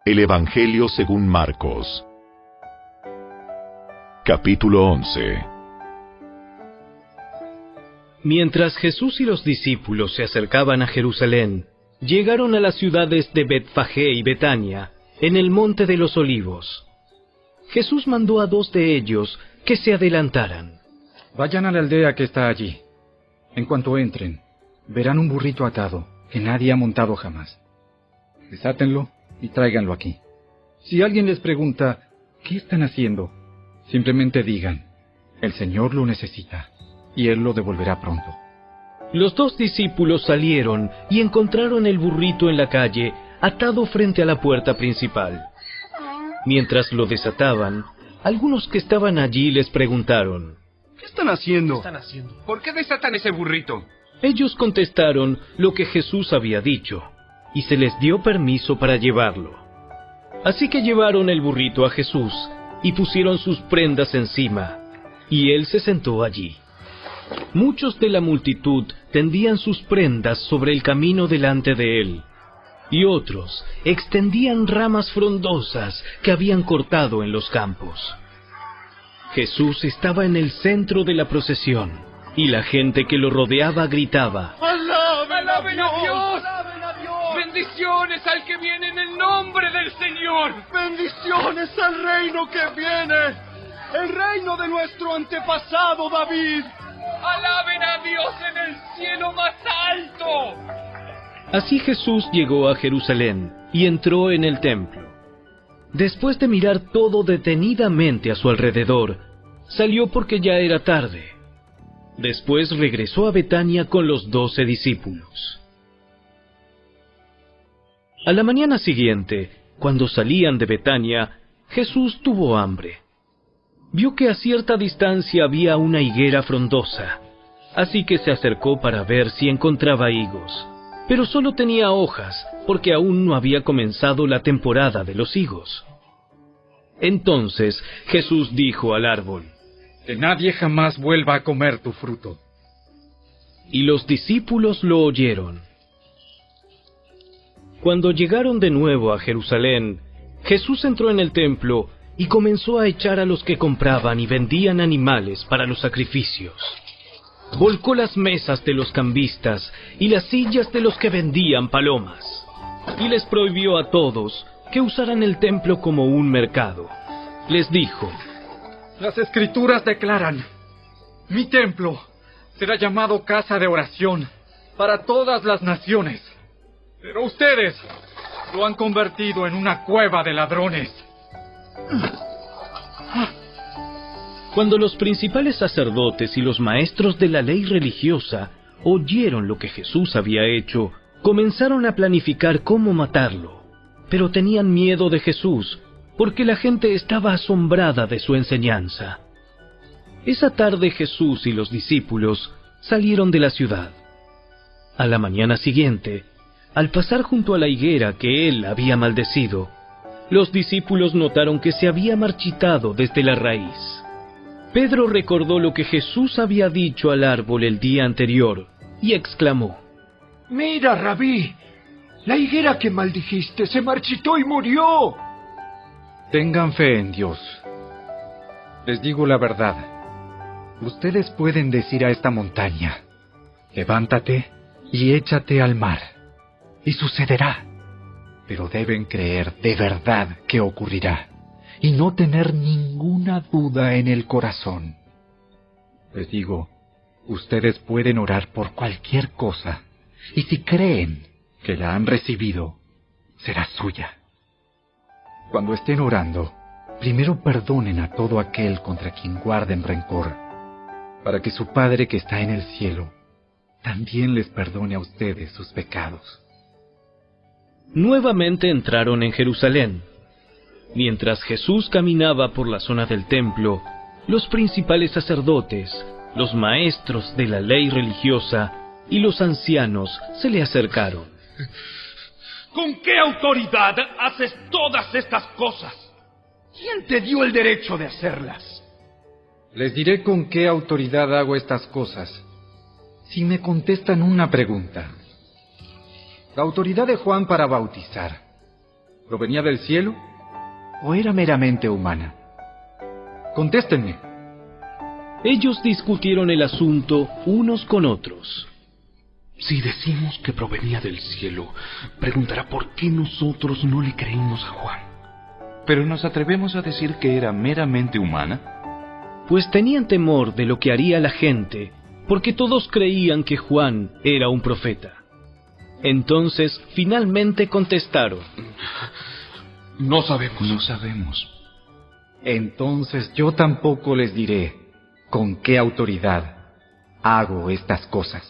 El Evangelio según Marcos. Capítulo 11. Mientras Jesús y los discípulos se acercaban a Jerusalén, llegaron a las ciudades de Betfagé y Betania, en el monte de los Olivos. Jesús mandó a 2 de ellos que se adelantaran. Vayan a la aldea que está allí. En cuanto entren, verán un burrito atado que nadie ha montado jamás. Desátenlo y tráiganlo aquí. Si alguien les pregunta, ¿qué están haciendo?, simplemente digan, el Señor lo necesita, y Él lo devolverá pronto. Los 2 discípulos salieron y encontraron el burrito en la calle, atado frente a la puerta principal. Mientras lo desataban, algunos que estaban allí les preguntaron, ¿qué están haciendo? ¿Qué están haciendo? ¿Por qué desatan ese burrito? Ellos contestaron lo que Jesús había dicho, y se les dio permiso para llevarlo. Así que llevaron el burrito a Jesús, y pusieron sus prendas encima, y él se sentó allí. Muchos de la multitud tendían sus prendas sobre el camino delante de él, y otros extendían ramas frondosas que habían cortado en los campos. Jesús estaba en el centro de la procesión, y la gente que lo rodeaba gritaba, ¡Alaben a Dios! ¡Alaben a Dios! ¡Bendiciones al que viene en el nombre del Señor! ¡Bendiciones al reino que viene! ¡El reino de nuestro antepasado David! ¡Alaben a Dios en el cielo más alto! Así Jesús llegó a Jerusalén y entró en el templo. Después de mirar todo detenidamente a su alrededor, salió porque ya era tarde. Después regresó a Betania con los 12 discípulos. A la mañana siguiente, cuando salían de Betania, Jesús tuvo hambre. Vio que a cierta distancia había una higuera frondosa, así que se acercó para ver si encontraba higos, pero solo tenía hojas, porque aún no había comenzado la temporada de los higos. Entonces Jesús dijo al árbol, que nadie jamás vuelva a comer tu fruto. Y los discípulos lo oyeron. Cuando llegaron de nuevo a Jerusalén, Jesús entró en el templo y comenzó a echar a los que compraban y vendían animales para los sacrificios. Volcó las mesas de los cambistas y las sillas de los que vendían palomas, y les prohibió a todos que usaran el templo como un mercado. Les dijo, las Escrituras declaran, mi templo será llamado casa de oración para todas las naciones, pero ustedes lo han convertido en una cueva de ladrones. Cuando los principales sacerdotes y los maestros de la ley religiosa oyeron lo que Jesús había hecho, comenzaron a planificar cómo matarlo, pero tenían miedo de Jesús, porque la gente estaba asombrada de su enseñanza. Esa tarde Jesús y los discípulos salieron de la ciudad. A la mañana siguiente, al pasar junto a la higuera que él había maldecido, los discípulos notaron que se había marchitado desde la raíz. Pedro recordó lo que Jesús había dicho al árbol el día anterior y exclamó, «Mira, Rabí, la higuera que maldijiste se marchitó y murió». Tengan fe en Dios. Les digo la verdad. Ustedes pueden decir a esta montaña, levántate y échate al mar, y sucederá. Pero deben creer de verdad que ocurrirá, y no tener ninguna duda en el corazón. Les digo, ustedes pueden orar por cualquier cosa, y si creen que la han recibido, será suya. Cuando estén orando, primero perdonen a todo aquel contra quien guarden rencor, para que su Padre que está en el cielo también les perdone a ustedes sus pecados. Nuevamente entraron en Jerusalén. Mientras Jesús caminaba por la zona del templo, los principales sacerdotes, los maestros de la ley religiosa y los ancianos se le acercaron. ¿Con qué autoridad haces todas estas cosas? ¿Quién te dio el derecho de hacerlas? Les diré con qué autoridad hago estas cosas, si me contestan una pregunta. La autoridad de Juan para bautizar ¿Provenía del cielo o era meramente humana? Contéstenme. Ellos discutieron el asunto unos con otros. Si decimos que provenía del cielo, preguntará por qué nosotros no le creímos a Juan. Pero nos atrevemos a decir que era meramente humana. Pues tenían temor de lo que haría la gente, porque todos creían que Juan era un profeta. Entonces, finalmente contestaron: No sabemos. No sabemos. Entonces yo tampoco les diré con qué autoridad hago estas cosas.